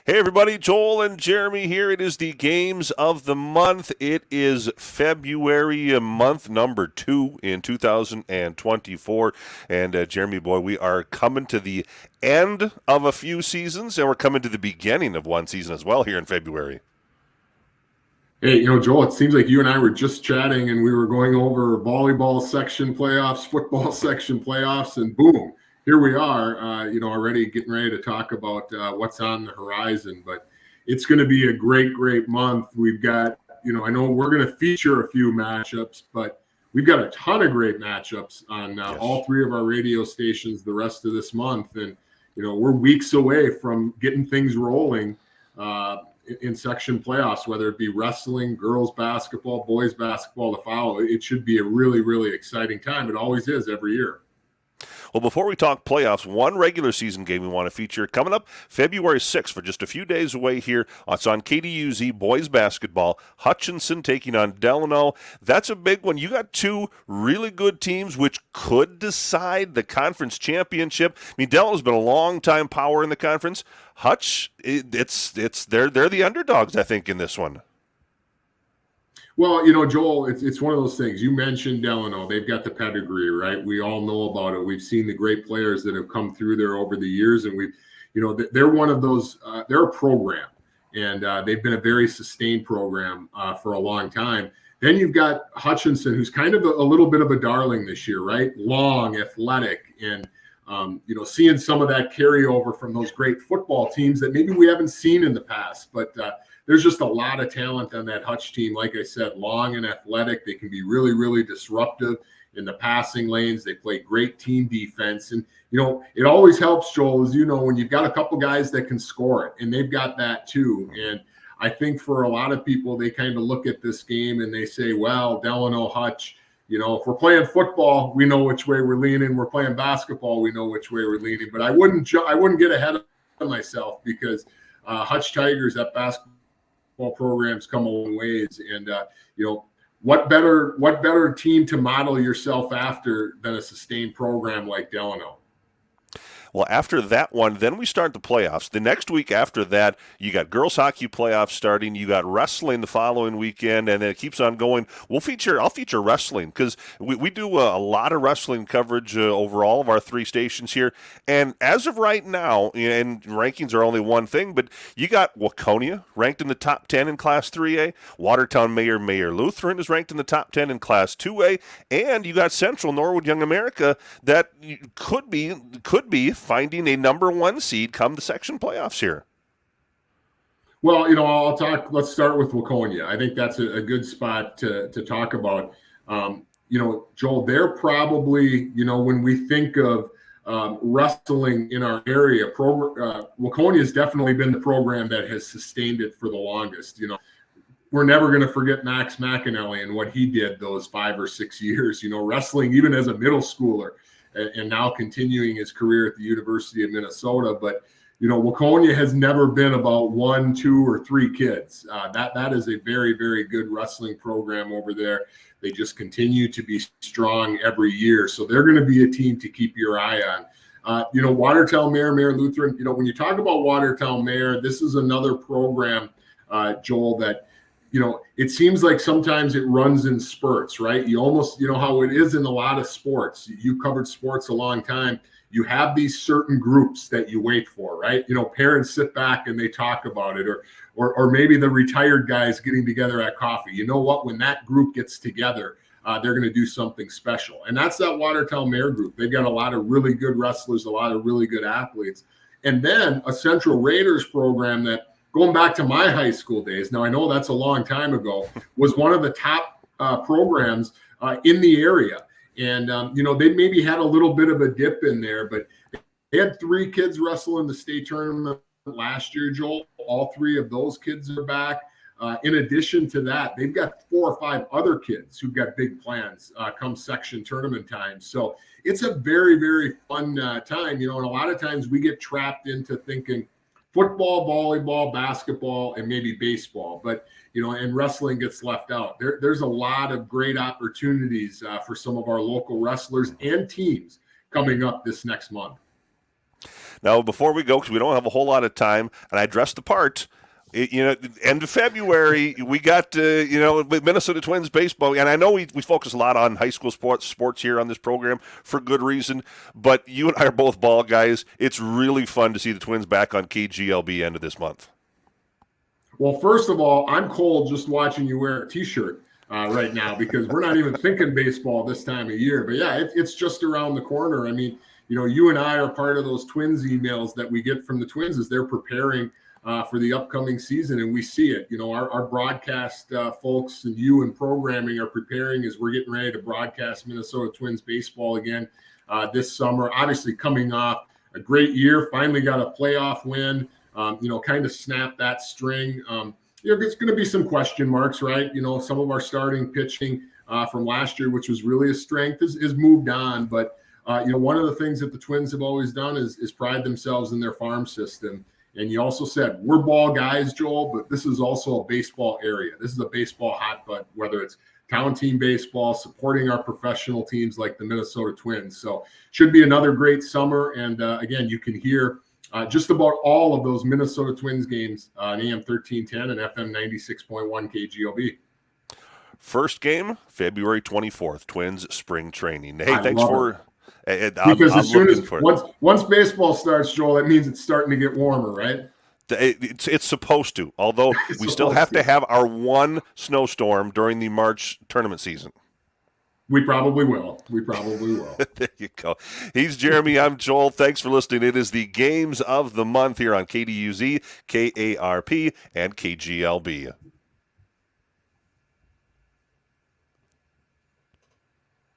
Hey everybody, Joel and Jeremy here. It is the games of the month. It is February, month number 2 in 2024. And Jeremy, boy, we are coming to the end of a few seasons, and we're coming to the beginning of one season as well here in February. Hey, Joel, it seems like you and I were just chatting and we were going over volleyball section playoffs, football section playoffs, and boom, here we are, already getting ready to talk about what's on the horizon. But it's going to be a great, great month. We've got, I know we're going to feature a few matchups, but we've got a ton of great matchups on Yes. all three of our radio stations the rest of this month. And, we're weeks away from getting things rolling. In section playoffs, whether it be wrestling, girls basketball, boys basketball, the foul, it should be a really, really exciting time. It always is every year. Well, before we talk playoffs, one regular season game we want to feature coming up February 6th, for just a few days away here. It's on KDUZ boys basketball. Hutchinson taking on Delano. That's a big one. You got two really good teams which could decide the conference championship. I mean, Delano's been a long time power in the conference. Hutch, they're the underdogs, I think, in this one. Well, Joel, it's one of those things. You mentioned Delano. They've got the pedigree, right? We all know about it. We've seen the great players that have come through there over the years, and they're one of those. They're a program, and they've been a very sustained program for a long time. Then you've got Hutchinson, who's kind of a little bit of a darling this year, right? Long, athletic, and seeing some of that carryover from those great football teams that maybe we haven't seen in the past, but. There's just a lot of talent on that Hutch team. Like I said, long and athletic. They can be really, really disruptive in the passing lanes. They play great team defense. And, it always helps, Joel, as you know, when you've got a couple guys that can score it, and they've got that too. And I think for a lot of people, they kind of look at this game and they say, well, Delano, Hutch, if we're playing football, we know which way we're leaning. We're playing basketball, we know which way we're leaning. But I wouldn't get ahead of myself because Hutch Tigers, that basketball programs come a long ways, and what better team to model yourself after than a sustained program like Delano? Well, after that one, then we start the playoffs. The next week after that, you got girls hockey playoffs starting. You got wrestling the following weekend, and then it keeps on going. I'll feature wrestling because we do a lot of wrestling coverage over all of our three stations here. And as of right now, and rankings are only one thing, but you got Waconia ranked in the top 10 in Class 3A. Watertown Mayor Lutheran is ranked in the top 10 in Class 2A, and you got Central Norwood Young America that could be finding a number one seed come the section playoffs here. Well, let's start with Waconia. I think that's a good spot to talk about. Joel, they're probably, when we think of wrestling in our area, Waconia has definitely been the program that has sustained it for the longest. We're never going to forget Max McAnally and what he did those 5 or 6 years, wrestling even as a middle schooler, and now continuing his career at the University of Minnesota. But, Waconia has never been about 1, 2, or 3 kids. That is a very, very good wrestling program over there. They just continue to be strong every year. So they're going to be a team to keep your eye on. Watertown Mayor Lutheran, when you talk about Watertown Mayor, this is another program, Joel, that, it seems like sometimes it runs in spurts, right? You almost, how it is in a lot of sports. You covered sports a long time. You have these certain groups that you wait for, right? Parents sit back and they talk about it, or maybe the retired guys getting together at coffee. You know what? When that group gets together, they're going to do something special. And that's that Watertown Mayor group. They've got a lot of really good wrestlers, a lot of really good athletes. And then a Central Raiders program that, going back to my high school days, now I know that's a long time ago, was one of the top programs in the area. And, they maybe had a little bit of a dip in there, but they had 3 kids wrestle in the state tournament last year, Joel. All 3 of those kids are back. In addition to that, they've got 4 or 5 other kids who've got big plans come section tournament time. So it's a very, very fun time, and a lot of times we get trapped into thinking football, volleyball, basketball, and maybe baseball. But, and wrestling gets left out. There's a lot of great opportunities for some of our local wrestlers and teams coming up this next month. Now, before we go, because we don't have a whole lot of time, and I dressed the part. End of February, we got Minnesota Twins baseball, and I know we focus a lot on high school sports here on this program for good reason. But you and I are both ball guys. It's really fun to see the Twins back on KGLB end of this month. Well, first of all, I'm cold just watching you wear a T-shirt right now because we're not even thinking baseball this time of year. But yeah, it's just around the corner. I mean, you and I are part of those Twins emails that we get from the Twins as they're preparing for the upcoming season, and we see it. Our broadcast folks and you in programming are preparing as we're getting ready to broadcast Minnesota Twins baseball again this summer. Obviously, coming off a great year, finally got a playoff win. Kind of snap that string. There's going to be some question marks, right? Some of our starting pitching from last year, which was really a strength, is moved on. But one of the things that the Twins have always done is pride themselves in their farm system. And you also said, we're ball guys, Joel, but this is also a baseball area. This is a baseball hotbed, whether it's town team baseball, supporting our professional teams like the Minnesota Twins. So should be another great summer. And again, you can hear just about all of those Minnesota Twins games on AM 1310 and FM 96.1 KGOB. First game, February 24th, Twins spring training. Hey, Because as soon as once baseball starts, Joel, that means it's starting to get warmer, right? It's supposed to, although we still have to have our one snowstorm during the March tournament season. We probably will. There you go. He's Jeremy. I'm Joel. Thanks for listening. It is the Games of the Month here on KDUZ, KARP, and KGLB.